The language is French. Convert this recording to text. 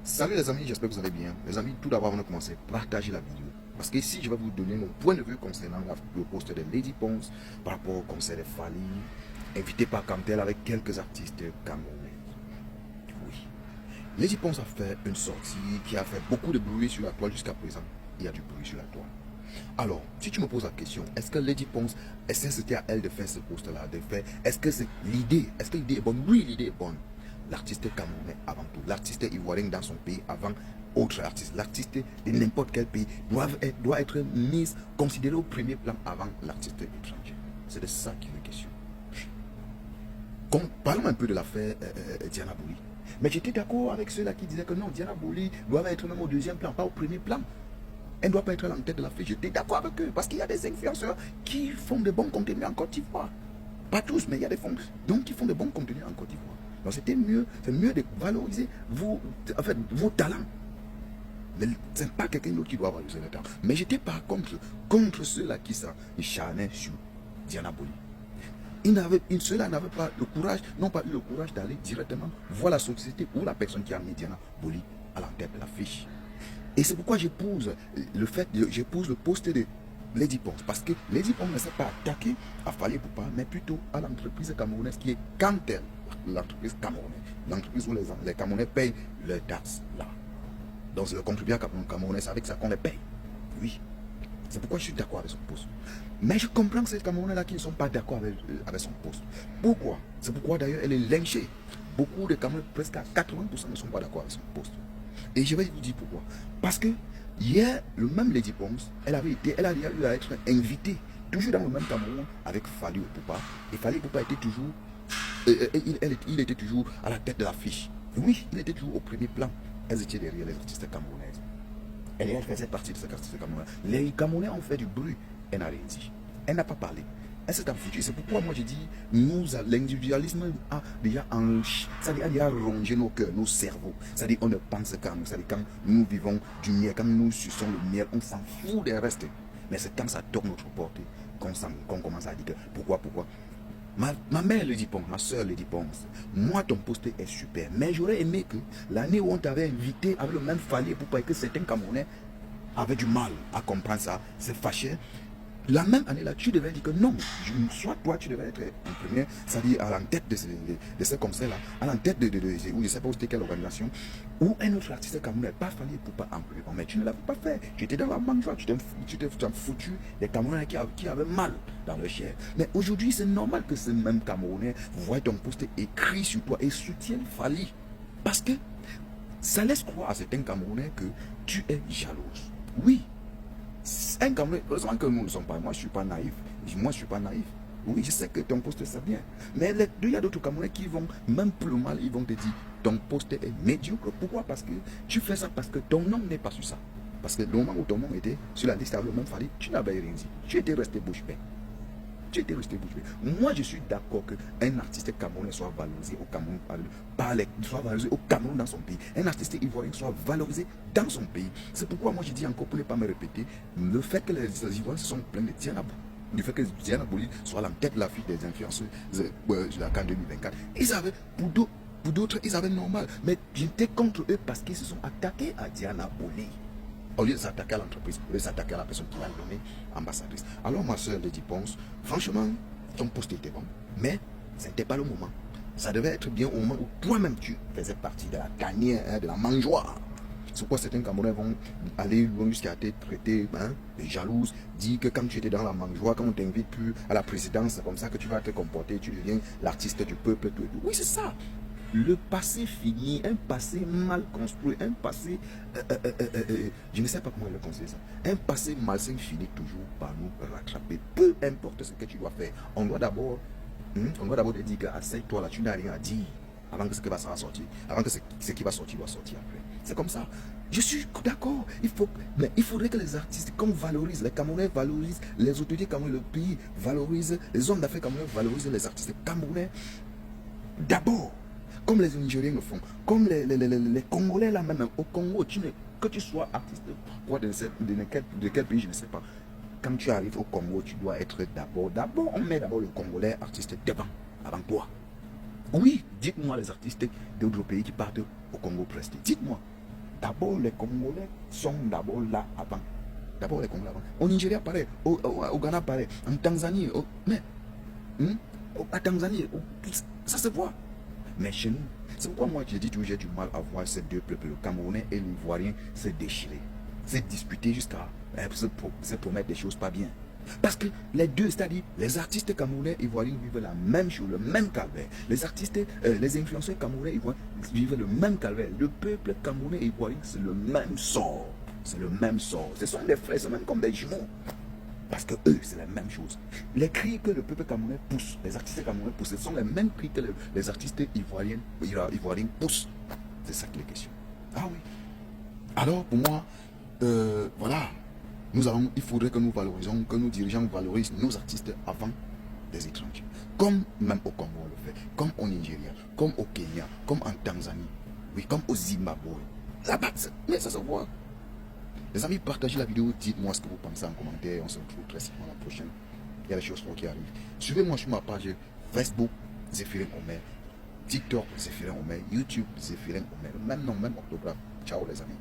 Salut les amis, j'espère que vous allez bien. Les amis, tout d'abord, avant de commencer, partagez la vidéo. Parce que ici, je vais vous donner mon point de vue concernant le poste de Lady Ponce par rapport au concert de Fally, invité par Camtel avec quelques artistes camerounais. Oui. Lady Ponce a fait une sortie qui a fait beaucoup de bruit sur la toile jusqu'à présent. Il y a du bruit sur la toile. Alors, si tu me poses la question, est-ce que Lady Ponce, est-ce que c'était à elle de faire ce poste-là, de faire, est-ce que c'est l'idée, est-ce que l'idée est bonne? Oui, l'idée est bonne. L'artiste camerounais avant tout, l'artiste ivoirien dans son pays avant autre artiste, l'artiste de n'importe quel pays doit être mise, considéré au premier plan avant l'artiste étranger. C'est de ça qu'il est question. Parlons un peu de l'affaire Diana Boli. Mais j'étais d'accord avec ceux-là qui disaient que non, Diana Boli doit être même au deuxième plan, pas au premier plan. Elle ne doit pas être à la tête de la fille. J'étais d'accord avec eux. Parce qu'il y a des influenceurs qui font de bons contenus en Côte d'Ivoire. Pas tous, mais il y a des fonds donc qui font de bons contenus en Côte d'Ivoire. Donc c'est mieux de valoriser vos talents. Mais ce n'est pas quelqu'un d'autre qui doit valoriser les talents. Mais j'étais par contre ceux-là qui s'acharnaient sur Diana Boli. Ceux-là n'avaient pas le courage, n'ont pas eu le courage d'aller directement voir la société ou la personne qui a mis Diana Boli à la tête de l'affiche. Et c'est pourquoi j'épouse le poste de Lady Ponce. Parce que Lady Ponce ne s'est pas attaqué à Fally Ipupa, mais plutôt à l'entreprise camerounaise qui est Camtel. L'entreprise camerounaise. L'entreprise où les Camerounais payent leurs taxes là. Donc c'est le contribuable camerounais, c'est avec ça qu'on les paye. Oui. C'est pourquoi je suis d'accord avec son poste. Mais je comprends que ces Camerounais-là qui ne sont pas d'accord avec son poste. Pourquoi? C'est pourquoi d'ailleurs elle est lynchée. Beaucoup de Camerounais, presque à 80% ne sont pas d'accord avec son poste. Et je vais vous dire pourquoi. Parce que hier, le même Lady Ponce, elle a eu à être invitée, toujours dans le même Cameroun, avec Fally Ipupa. Et Fally Ipupa était toujours, il était toujours à la tête de l'affiche. Oui, il était toujours au premier plan. Elles étaient derrière les artistes camerounaises. Elle faisait partie de ces artistes camerounais. Les Camerounais ont fait du bruit. Elle n'a rien dit. Elle n'a pas parlé. Elle s'est affichée. C'est pourquoi moi j'ai dit, l'individualisme a déjà rongé nos cœurs, nos cerveaux. C'est-à-dire on ne pense qu'à nous. C'est-à-dire quand nous vivons du miel, quand nous suçons le miel, on s'en fout des restes. Mais c'est quand ça tourne notre portée qu'on commence à dire que pourquoi. Ma mère le dit Ponce, ma soeur le dit Ponce. Moi, ton poste est super. Mais j'aurais aimé que l'année où on t'avait invité avec le même Fally pour que certains Camerounais avaient du mal à comprendre ça, c'est fâché. La même année-là, tu devais dire que non, soit toi, tu devais être en premier, c'est-à-dire à la tête de ce conseil-là, à la tête ou je ne sais pas où c'était quelle organisation, ou un autre artiste camerounais, pas Fally Ipupa en premier. Mais tu ne l'avais pas fait. Tu étais dans la mangeoire, tu t'es foutu des Camerounais qui avaient mal dans le chair. Mais aujourd'hui, c'est normal que ces mêmes Camerounais voient ton poste écrit sur toi et soutiennent Fally. Parce que ça laisse croire à certains Camerounais que tu es jalouse. Oui. Un Camerounais, heureusement que nous ne sommes pas, moi je ne suis pas naïf. Moi je ne suis pas naïf. Oui, je sais que ton poste c'est bien. Mais il y a d'autres Camerounais qui vont, même plus mal, ils vont te dire ton poste est médiocre. Pourquoi? Parce que tu fais ça parce que ton nom n'est pas sur ça. Parce que le moment où ton nom était sur la liste avec le même Fally, tu n'avais rien dit. Tu étais resté bouche bée. Moi, je suis d'accord qu'un artiste camerounais soit valorisé au Cameroun, soit valorisé au Cameroun dans son pays. Un artiste ivoirien soit valorisé dans son pays. C'est pourquoi moi, je dis encore, pour ne pas me répéter, le fait que les Ivoiriens se sont plaints de Diana Boli, du fait que Diana Boli soit la tête de la fille des influenceurs de la CAN 2024. Ils avaient, pour d'autres, ils avaient normal. Mais j'étais contre eux parce qu'ils se sont attaqués à Diana Boli. Au lieu de s'attaquer à l'entreprise, au lieu de s'attaquer à la personne qui l'a nommée ambassadrice. Alors ma soeur Lady Ponce, franchement, ton poste était bon, mais ce n'était pas le moment. Ça devait être bien au moment où toi-même tu faisais partie de la tanière, de la mangeoire. C'est pourquoi certains Camerounais vont aller loin jusqu'à te traiter de jalouse, dire que quand tu étais dans la mangeoire, quand on t'invite plus à la présidence, c'est comme ça que tu vas te comporter, tu deviens l'artiste du peuple, tout et tout. Oui, c'est ça. Le passé fini, un passé mal construit, un passé, je ne sais pas comment le conseiller ça, un passé malsain finit toujours par nous rattraper, peu importe ce que tu dois faire. On doit d'abord te dire qu'asseye-toi là, tu n'as rien à dire avant que ce qui va sortir, avant que ce qui va sortir doit sortir après. C'est comme ça. Je suis d'accord, mais il faudrait que les artistes, qu'on valorise, les Camerounais valorisent, les autorités camerounaises, le pays valorise, les hommes d'affaires camerounais valorisent les artistes camerounais d'abord. Comme les Nigériens le font, comme les Congolais là même, au Congo, que tu sois artiste de quel pays, je ne sais pas. Quand tu arrives au Congo, tu dois être d'abord, on met d'abord le Congolais artiste devant, avant toi. Oui, dites-moi les artistes d'autres pays qui partent au Congo prester, dites-moi. d'abord les Congolais sont d'abord là avant. D'abord les Congolais avant. Au Nigeria, pareil. Au Ghana, pareil. En Tanzanie, à Tanzanie, ça se voit. Mais chez nous, c'est pourquoi moi j'ai dit toujours j'ai du mal à voir ces deux peuples, le Camerounais et l'Ivoirien, se déchirer, se disputer jusqu'à se promettre des choses pas bien. Parce que les deux, c'est-à-dire les artistes camerounais et ivoiriens vivent la même chose, le même calvaire. Les artistes, les influenceurs camerounais et ivoiriens vivent le même calvaire. Le peuple camerounais et ivoirien, c'est le même sort. C'est le même sort. Ce sont des frères, c'est même comme des jumeaux. Parce que eux, c'est la même chose. Les cris que le peuple camerounais pousse, les artistes camerounais poussent, ce sont les mêmes cris que les artistes ivoiriens poussent. C'est ça qui est question. Ah oui. Alors, pour moi, voilà. Il faudrait que nous valorisons, que nos dirigeants valorisent nos artistes avant des étrangers. Comme même au Congo on le fait, comme au Nigeria, comme au Kenya, comme en Tanzanie, oui, comme au Zimbabwe. Là-bas, mais ça se voit. Les amis, partagez la vidéo, dites-moi ce que vous pensez en commentaire. On se retrouve très certainement la prochaine. Il y a des choses qui arrivent. Suivez-moi sur ma page Facebook, Zéphirin Omer, TikTok, Zéphirin Omer, YouTube, Zéphirin Omer. Même nom, même orthographe. Ciao les amis.